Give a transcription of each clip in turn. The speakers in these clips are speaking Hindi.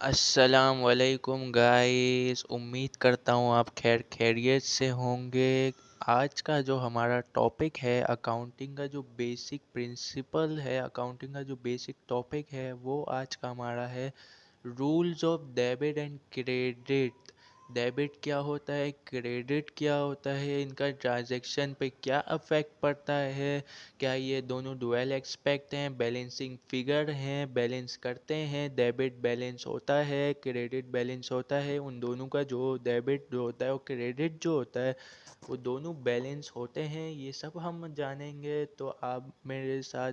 अस्सलाम वालेकुम गाइस। उम्मीद करता हूँ आप खैरियत से होंगे। आज का जो हमारा टॉपिक है अकाउंटिंग का जो बेसिक प्रिंसिपल है, अकाउंटिंग का जो बेसिक टॉपिक है वो आज का हमारा है rules of debit and credit. Debit क्या होता है, क्रेडिट क्या होता है, इनका ट्रांजैक्शन पे क्या अफेक्ट पड़ता है, क्या ये दोनों डुअल एक्सपेक्ट हैं, बैलेंसिंग फिगर हैं, बैलेंस करते हैं, डेबिट बैलेंस होता है, क्रेडिट बैलेंस होता है, उन दोनों का जो डेबिट जो होता है और क्रेडिट जो होता है वो दोनों बैलेंस होते हैं। ये सब हम जानेंगे, तो आप मेरे साथ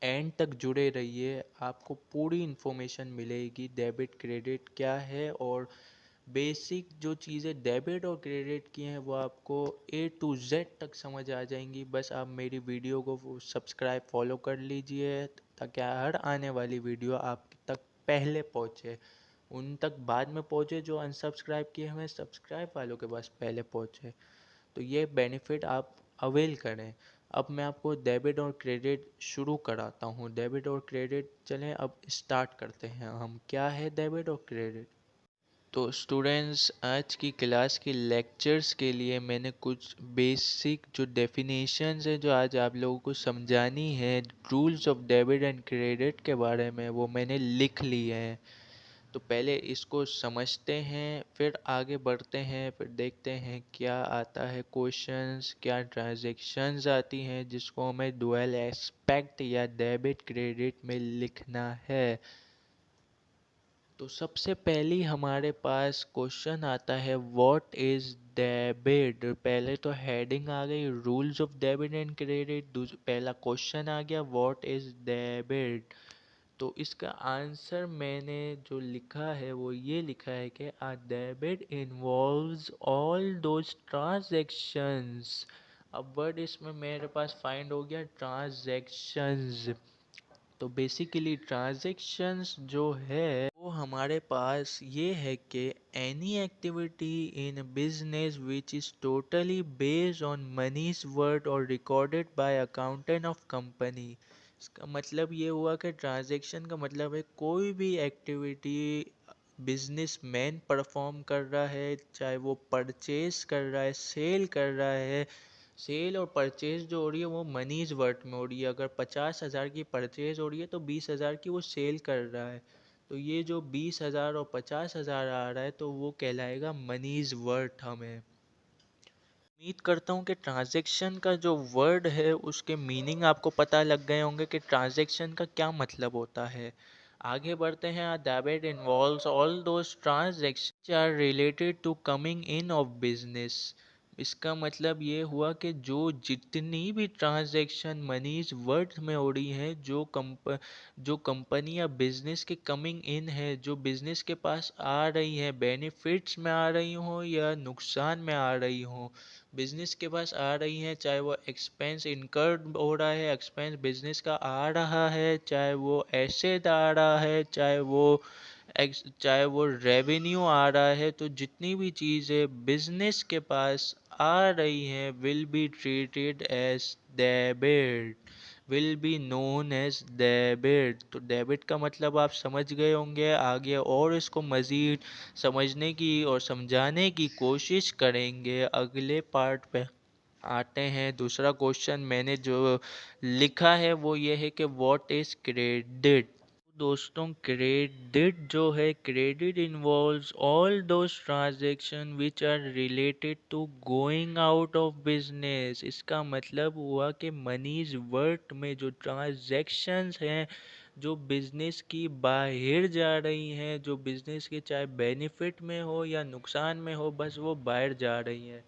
एंड तक जुड़े रहिए। आपको पूरी इन्फॉर्मेशन मिलेगी डेबिट क्रेडिट क्या है, और बेसिक जो चीज़ें डेबिट और क्रेडिट की हैं वो आपको A to Z तक समझ आ जाएंगी। बस आप मेरी वीडियो को सब्सक्राइब फॉलो कर लीजिए ताकि हर आने वाली वीडियो आप तक पहले पहुंचे, उन तक बाद में पहुंचे जो अनसब्सक्राइब किए हुए सब्सक्राइब वालों के पास पहले पहुंचे। तो ये बेनिफिट आप अवेल करें। अब मैं आपको डेबिट और क्रेडिट शुरू कराता हूँ। डेबिट और क्रेडिट चलें अब स्टार्ट करते हैं हम, क्या है डेबिट और क्रेडिट। तो स्टूडेंट्स, आज की क्लास के लेक्चर्स के लिए मैंने कुछ बेसिक जो डेफिनेशंस हैं जो आज आप लोगों को समझानी है rules of debit and credit के बारे में, वो मैंने लिख ली हैं। तो पहले इसको समझते हैं, फिर आगे बढ़ते हैं, फिर देखते हैं क्या आता है क्वेश्चंस, क्या ट्रांजैक्शंस आती हैं जिसको हमें डुअल एस्पेक्ट या डेबिट क्रेडिट में लिखना है। तो सबसे पहली हमारे पास क्वेश्चन आता है व्हाट इज डेबिट। पहले तो हेडिंग आ गई rules of debit and credit, पहला क्वेश्चन आ गया व्हाट इज डेबिट। तो इसका आंसर मैंने जो लिखा है वो ये लिखा है कि a debit involves all those transactions। अब वर्ड इसमें मेरे पास फाइंड हो गया ट्रांजैक्शंस। तो बेसिकली ट्रांजैक्शंस जो है वो हमारे पास ये है कि any activity in business which is totally based on money's worth और recorded by accountant of company. इसका मतलब ये हुआ कि ट्रांजैक्शन का मतलब है कोई भी एक्टिविटी बिजनेस मैन परफॉर्म कर रहा है, चाहे वो परचेज कर रहा है, सेल कर रहा है। सेल और परचेज जो हो रही है वो मनीज वर्थ में हो रही है। अगर 50,000 की परचेज हो रही है तो 20,000 की वो सेल कर रहा है। तो ये जो 20,000 और 50,000 आ रहा है तो वो कहलाएगा मनीज वर्थ हमें। उम्मीद करता हूँ कि ट्रांजैक्शन का जो वर्ड है उसके मीनिंग आपको पता लग गए होंगे कि ट्रांजैक्शन का क्या मतलब होता है। आगे बढ़ते हैं। Debit involves all those transaction are related to coming in of business. इसका मतलब ये हुआ कि जो जितनी भी ट्रांजैक्शन मनीज वर्थ में हो रही हैं, जो कंपनी या बिजनेस के कमिंग इन है, जो बिजनेस के पास आ रही है, बेनिफिट्स में आ रही हो या नुकसान में आ रही हो, बिजनेस के पास आ रही हैं, चाहे वो एक्सपेंस इनकर्ड हो रहा है, एक्सपेंस बिजनेस का आ रहा है, चाहे वो एसेट आ रहा है, चाहे वो रेवेन्यू आ रहा है, तो जितनी भी चीज़ें बिजनेस के पास आ रही हैं will be treated as debit, will be known as debit. तो डेबिट का मतलब आप समझ गए होंगे। आगे और इसको मज़ीद समझने की और समझाने की कोशिश करेंगे अगले पार्ट पे। आते हैं दूसरा क्वेश्चन मैंने जो लिखा है वो ये है कि व्हाट इज़ क्रेडिट। दोस्तों, क्रेडिट जो है, credit involves all those transaction which are related to going out of business. इसका मतलब हुआ कि मनीज वर्थ में जो ट्रांजैक्शंस हैं जो बिजनेस की बाहर जा रही हैं, जो बिजनेस के चाहे बेनिफिट में हो या नुकसान में हो, बस वो बाहर जा रही हैं।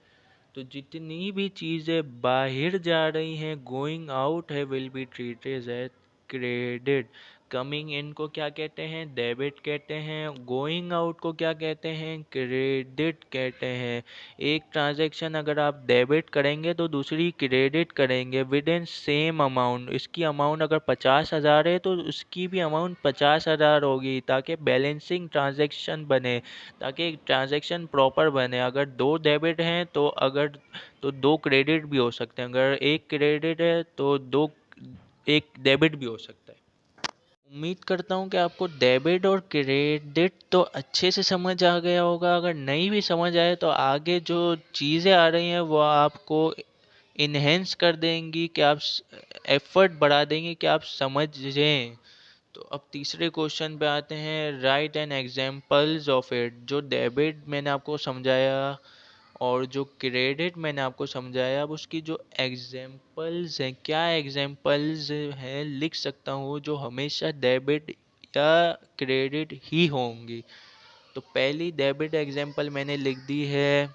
तो जितनी भी चीज़ें बाहर जा रही हैं, गोइंग आउट है, will be treated as credit. Coming in को क्या कहते हैं, डेबिट कहते हैं। गोइंग आउट को क्या कहते हैं, क्रेडिट कहते हैं। एक ट्रांजैक्शन अगर आप डेबिट करेंगे तो दूसरी क्रेडिट करेंगे विद इन सेम अमाउंट। इसकी अमाउंट अगर 50,000 है तो उसकी भी अमाउंट 50,000 होगी, ताकि बैलेंसिंग ट्रांजैक्शन बने, ताकि एक ट्रांजैक्शन प्रॉपर बने। अगर दो डेबिट हैं तो दो क्रेडिट भी हो सकते हैं, अगर एक क्रेडिट है तो दो एक डेबिट भी हो सकता है। उम्मीद करता हूँ कि आपको डेबिट और क्रेडिट तो अच्छे से समझ आ गया होगा। अगर नहीं भी समझ आए तो आगे जो चीज़ें आ रही हैं वो आपको इन्हेंस कर देंगी, कि आप एफर्ट बढ़ा देंगे कि आप समझें। तो अब तीसरे क्वेश्चन पे आते हैं, right and examples of it. जो डेबिट मैंने आपको समझाया और जो क्रेडिट मैंने आपको समझाया, अब उसकी जो एग्जाम्पल्स हैं, क्या एग्जाम्पल्स हैं लिख सकता हूँ जो हमेशा डेबिट या क्रेडिट ही होंगी। तो पहली डेबिट एग्जाम्पल मैंने लिख दी है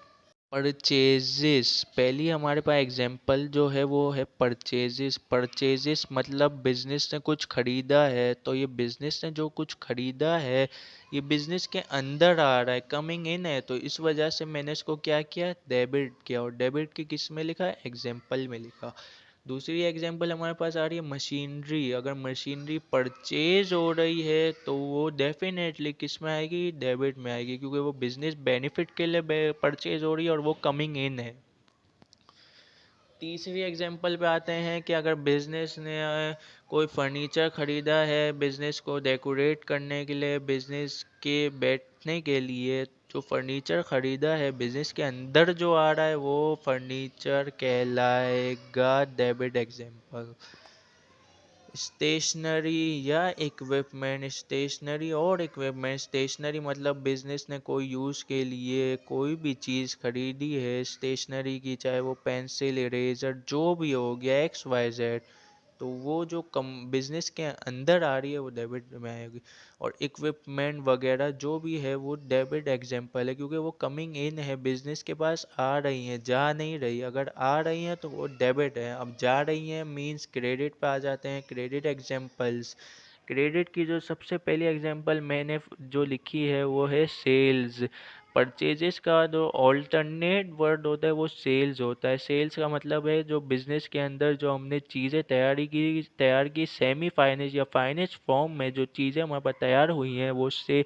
परचेजेस। पहली हमारे पास एग्जाम्पल जो है वो है परचेजेस। परचेजेस मतलब बिजनेस ने कुछ खरीदा है, तो ये बिजनेस ने जो कुछ खरीदा है ये बिजनेस के अंदर आ रहा है, कमिंग इन है, तो इस वजह से मैंने इसको क्या किया, डेबिट किया। और डेबिट की किस में लिखा, एग्जाम्पल में लिखा। दूसरी एग्जांपल हमारे पास आ रही है मशीनरी। अगर मशीनरी परचेज हो रही है तो वो डेफिनेटली किस में आएगी, डेबिट में आएगी, क्योंकि वो बिजनेस बेनिफिट के लिए परचेज हो रही है और वो कमिंग इन है। तीसरी एग्जांपल पे आते हैं कि अगर बिजनेस ने कोई फर्नीचर खरीदा है बिजनेस को डेकोरेट करने के लिए, बिजनेस के बैठने के लिए, जो फर्नीचर खरीदा है बिजनेस के अंदर जो आ रहा है वो फर्नीचर कहलाएगा डेबिट एग्जांपल। स्टेशनरी या इक्विपमेंट। स्टेशनरी और इक्विपमेंट। स्टेशनरी मतलब बिजनेस ने कोई यूज़ के लिए कोई भी चीज़ खरीदी है स्टेशनरी की, चाहे वो पेंसिल, इरेजर, जो भी हो गया, एक्स वाई जेड, तो वो जो कम बिजनेस के अंदर आ रही है वो डेबिट में आएगी। और इक्विपमेंट वगैरह जो भी है वो डेबिट एग्जाम्पल है, क्योंकि वो कमिंग इन है, बिजनेस के पास आ रही हैं, जा नहीं रही। अगर आ रही हैं तो वो डेबिट है, अब जा रही हैं मींस क्रेडिट पे आ जाते हैं। Credit examples. क्रेडिट की जो सबसे पहली एग्जांपल मैंने जो लिखी है वो है सेल्स। परचेजेस का जो ऑल्टरनेट वर्ड होता है वो सेल्स होता है। सेल्स का मतलब है जो बिजनेस के अंदर जो हमने चीज़ें तैयार की सेमी फाइनिश या फाइनिश फॉर्म में जो चीज़ें हमारे पास तैयार हुई हैं वो से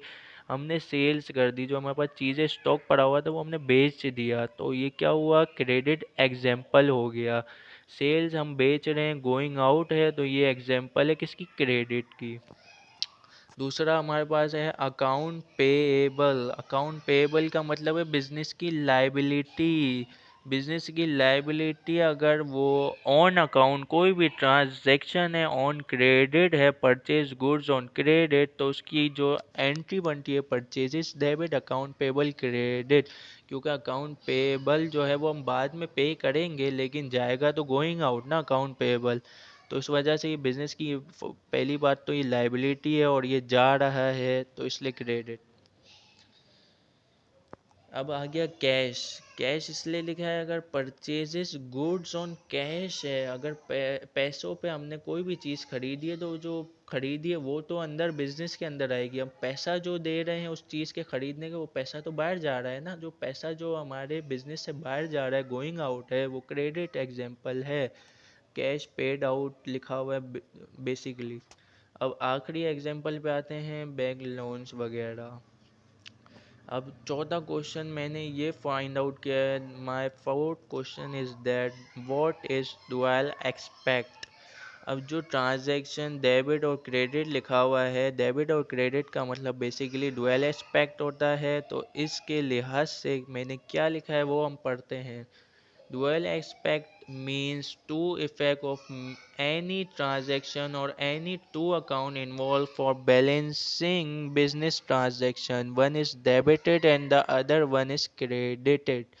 हमने सेल्स कर दी। जो हमारे पास चीज़ें स्टॉक पड़ा हुआ था वो हमने बेच दिया, तो ये क्या हुआ, क्रेडिट एग्जाम्पल हो गया। सेल्स हम बेच रहे हैं, गोइंग आउट है, तो ये एग्जाम्पल है किसकी, क्रेडिट की। दूसरा हमारे पास है अकाउंट पेएबल। अकाउंट पेएबल का मतलब है बिजनेस की लाइबिलिटी। बिजनेस की लाइबिलिटी अगर वो ऑन अकाउंट कोई भी ट्रांजैक्शन है ऑन क्रेडिट है, परचेज गुड्स ऑन क्रेडिट, तो उसकी जो एंट्री बनती है purchases debit, account payable credit. क्योंकि अकाउंट पेएबल जो है वो हम बाद में पे करेंगे, लेकिन जाएगा तो गोइंग आउट ना अकाउंट पेएबल। तो इस वजह से ये बिजनेस की पहली बात तो ये लाइबिलिटी है और ये जा रहा है, तो इसलिए क्रेडिट। अब आ गया कैश। कैश इसलिए लिखा है अगर परचेजेस गुड्स ऑन कैश है, अगर पैसों पे हमने कोई भी चीज़ खरीदी है तो जो खरीदी है वो तो अंदर बिजनेस के अंदर आएगी। अब पैसा जो दे रहे हैं उस चीज़ के खरीदने का, वो पैसा तो बाहर जा रहा है ना। जो पैसा जो हमारे बिजनेस से बाहर जा रहा है, गोइंग आउट है, वो क्रेडिट एग्जाम्पल है। कैश पेड आउट लिखा हुआ है बेसिकली। अब आखिरी एग्जाम्पल पे आते हैं, बैंक लोन्स वगैरह। अब चौथा क्वेश्चन मैंने ये फाइंड आउट किया है, my fourth question is that what is dual expect. अब जो ट्रांजैक्शन डेबिट और क्रेडिट लिखा हुआ है, डेबिट और क्रेडिट का मतलब बेसिकली डुअल एस्पेक्ट होता है, तो इसके लिहाज से मैंने क्या लिखा है वो हम पढ़ते हैं। Dual aspect means two effect of any transaction or any two account involved for balancing business transaction. One is debited and the other one is credited.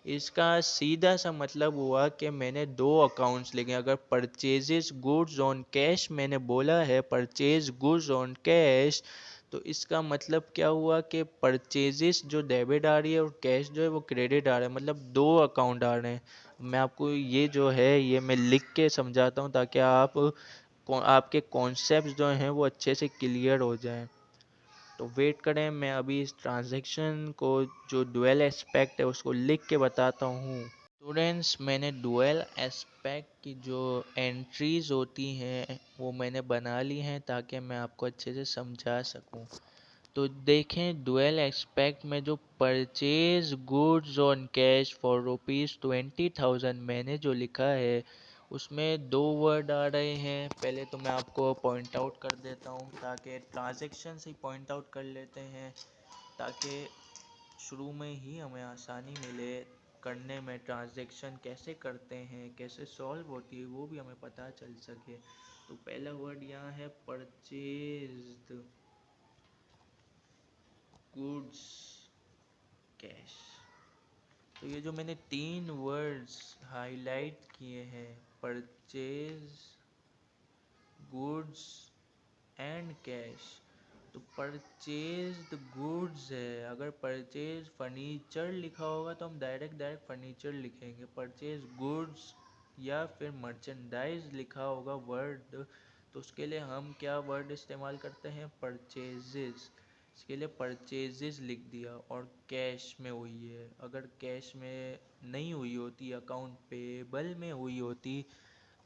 इसका सीधा सा मतलब हुआ कि मैंने दो अकाउंट्स लिखे। अगर परचेजेस गुड्स ऑन कैश मैंने बोला है, परचेज गुड्स ऑन कैश, तो इसका मतलब क्या हुआ कि परचेजेस जो डेबिट आ रही है और कैश जो है वो क्रेडिट आ रहा है, मतलब दो अकाउंट आ रहे हैं। मैं आपको ये जो है ये मैं लिख के समझाता हूँ ताकि आपके कॉन्सेप्ट जो हैं वो अच्छे से क्लियर हो जाएं। तो वेट करें, मैं अभी इस ट्रांजैक्शन को जो डुअल एस्पेक्ट है उसको लिख के बताता हूँ। स्टूडेंट्स, मैंने डुअल एस्पेक्ट की जो एंट्रीज होती हैं वो मैंने बना ली हैं ताकि मैं आपको अच्छे से समझा सकूँ। तो देखें, डुअल एस्पेक्ट में जो purchase goods on cash for rupees 20,000 मैंने जो लिखा है उसमें दो वर्ड आ रहे हैं। पहले तो मैं आपको पॉइंट आउट कर देता हूँ ताकि ट्रांजैक्शन से पॉइंट आउट कर लेते हैं, ताकि शुरू में ही हमें आसानी मिले करने में। ट्रांजैक्शन कैसे करते हैं, कैसे सॉल्व होती है, वो भी हमें पता चल सके। तो पहला वर्ड यहाँ है परचेज्ड गुड्स कैश। तो ये जो मैंने तीन वर्ड्स हाईलाइट किए हैं, परचेज, गुड्स एंड कैश। तो परचेज्ड गुड्स है, अगर परचेज फर्नीचर लिखा होगा तो हम डायरेक्ट फर्नीचर लिखेंगे। परचेज गुड्स या फिर मर्चेंडाइज लिखा होगा वर्ड, तो उसके लिए हम क्या वर्ड इस्तेमाल करते हैं, परचेजेस। इसके लिए परचेजेस लिख दिया। और कैश में हुई है, अगर कैश में नहीं हुई होती, अकाउंट पेबल में हुई होती,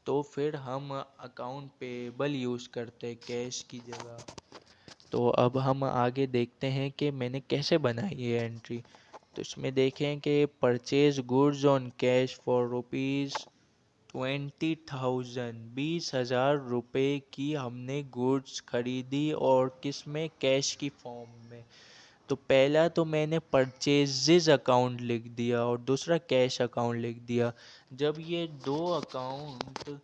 तो फिर हम अकाउंट पेबल यूज़ करते कैश की जगह। तो अब हम आगे देखते हैं कि मैंने कैसे बनाई ये एंट्री। तो इसमें देखें कि purchase goods on cash for rupees 20,000, 20,000 रुपये की हमने गुड्स खरीदी, और किस में, कैश की फॉर्म में। तो पहला तो मैंने परचेजेस अकाउंट लिख दिया और दूसरा कैश अकाउंट लिख दिया। जब ये दो अकाउंट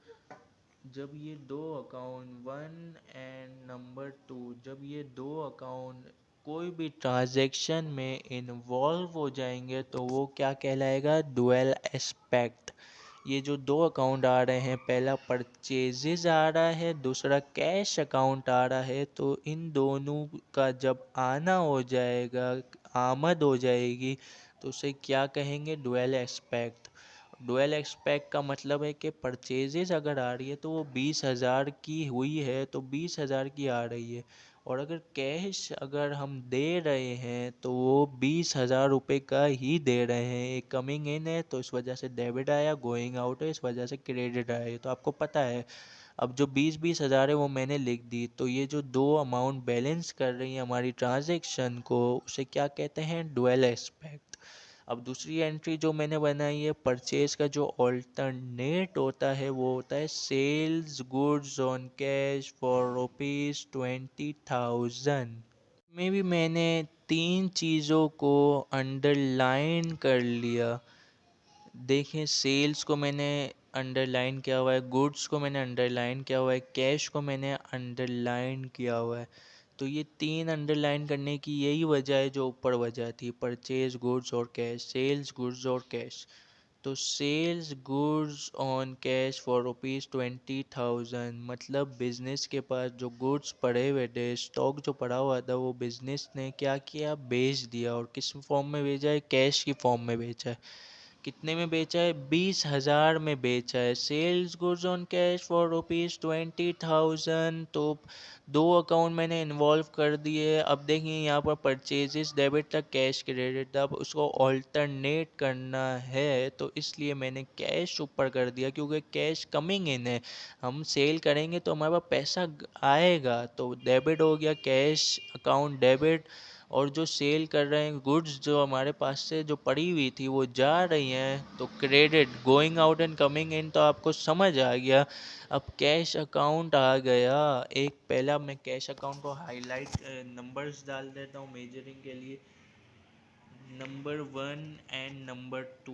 जब ये दो account one and number two, जब ये दो अकाउंट कोई भी ट्रांजैक्शन में इन्वॉल्व हो जाएंगे, तो वो क्या कहलाएगा, डुअल एस्पेक्ट। ये जो दो अकाउंट आ रहे हैं, पहला परचेजेस आ रहा है, दूसरा कैश अकाउंट आ रहा है, तो इन दोनों का जब आना हो जाएगा, आमद हो जाएगी, तो उसे क्या कहेंगे, डुअल एस्पेक्ट। डुअल एक्सपेक्ट का मतलब है कि परचेजेस अगर आ रही है तो वो 20,000 की हुई है, तो 20,000 की आ रही है। और अगर कैश अगर हम दे रहे हैं तो वो 20,000 रुपये का ही दे रहे हैं। एक कमिंग इन है तो इस वजह से डेबिट आया, गोइंग आउट है इस वजह से क्रेडिट आया, ये तो आपको पता है। अब जो 20,000 है वो मैंने लिख दी। तो ये जो दो अमाउंट बैलेंस कर रही है हमारी ट्रांजैक्शन को, उसे क्या कहते हैं, डुअल एस्पेक्ट। अब दूसरी एंट्री जो मैंने बनाई है, परचेज का जो ऑल्टरनेट होता है वो होता है sales goods on cash for rupees 20,000। में भी मैंने तीन चीज़ों को अंडरलाइन कर लिया। देखें, सेल्स को मैंने अंडरलाइन किया हुआ है, गुड्स को मैंने अंडरलाइन किया हुआ है, कैश को मैंने अंडरलाइन किया हुआ है। तो ये तीन अंडरलाइन करने की यही वजह है जो ऊपर वजह थी, परचेज गुड्स और कैश, सेल्स गुड्स और कैश। तो sales goods on cash for rupees 20,000, मतलब बिजनेस के पास जो गुड्स पड़े हुए थे, स्टॉक जो पड़ा हुआ था, वो बिजनेस ने क्या किया, बेच दिया। और किस फॉर्म में बेचा है, कैश की फॉर्म में बेचा है। कितने में बेचा है, 20,000 में बेचा है। Sales goods on cash for rupees 20,000। तो दो अकाउंट मैंने इन्वॉल्व कर दिए। अब देखिए यहाँ पर परचेजेस डेबिट था, कैश क्रेडिट था। अब उसको ऑल्टरनेट करना है तो इसलिए मैंने कैश ऊपर कर दिया, क्योंकि कैश कमिंग इन है, हम सेल करेंगे तो हमारे पास पैसा आएगा। तो डेबिट हो गया, कैश अकाउंट डेबिट। और जो सेल कर रहे हैं गुड्स, जो हमारे पास से जो पड़ी हुई थी वो जा रही हैं, तो credit, going out and coming in तो आपको समझ आ गया। अब कैश अकाउंट आ गया। एक पहला मैं कैश अकाउंट को हाईलाइट नंबर्स डाल देता हूँ मेजरिंग के लिए। Number one and number two,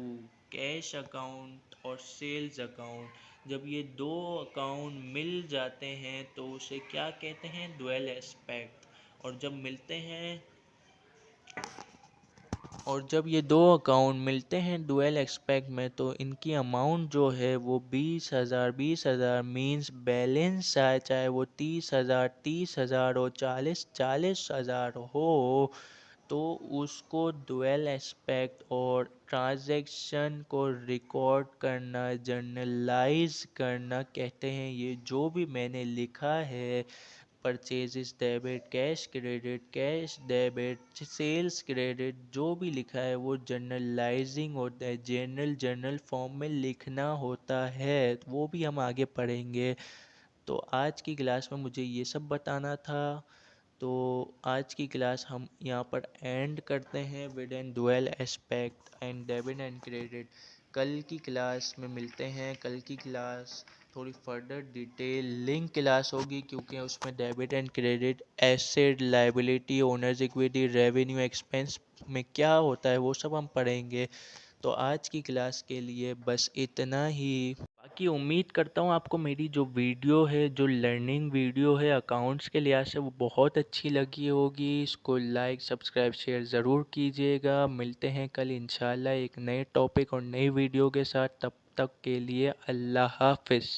cash account और सेल्स अकाउंट, जब ये दो अकाउंट मिल जाते हैं तो उसे क्या कहते हैं, डुअल एस्पेक्ट। और जब मिलते हैं और जब ये दो अकाउंट मिलते हैं डुअल एक्सपेक्ट में, तो इनकी अमाउंट जो है वो 20,000, 20,000 मीन्स बैलेंस आए, चाहे वो 30,000, 30,000 हो, 40, 40,000 हो, तो उसको डुअल एस्पेक्ट और ट्रांजैक्शन को रिकॉर्ड करना, जर्नलाइज करना कहते हैं। ये जो भी मैंने लिखा है, purchases debit, cash debit, sales credit, जो भी लिखा है वो जर्नलाइजिंग होता है, जर्नल फॉर्म में लिखना होता है। वो भी हम आगे पढ़ेंगे। तो आज की क्लास में मुझे ये सब बताना था। तो आज की क्लास हम यहाँ पर एंड करते हैं with an dual aspect and debit and credit. कल की क्लास में मिलते हैं। कल की क्लास थोड़ी फर्दर डिटेल लिंक क्लास होगी, क्योंकि उसमें debit and credit, asset, liability, owners equity, revenue, expense में क्या होता है वो सब हम पढ़ेंगे। तो आज की क्लास के लिए बस इतना ही। बाकी उम्मीद करता हूँ आपको मेरी जो वीडियो है, जो लर्निंग वीडियो है अकाउंट्स के लिहाज से, वो बहुत अच्छी लगी होगी। इसको लाइक, सब्सक्राइब, शेयर ज़रूर कीजिएगा। मिलते हैं कल इंशाल्लाह एक नए टॉपिक और नई वीडियो के साथ। तब तक के लिए अल्लाह हाफिज़।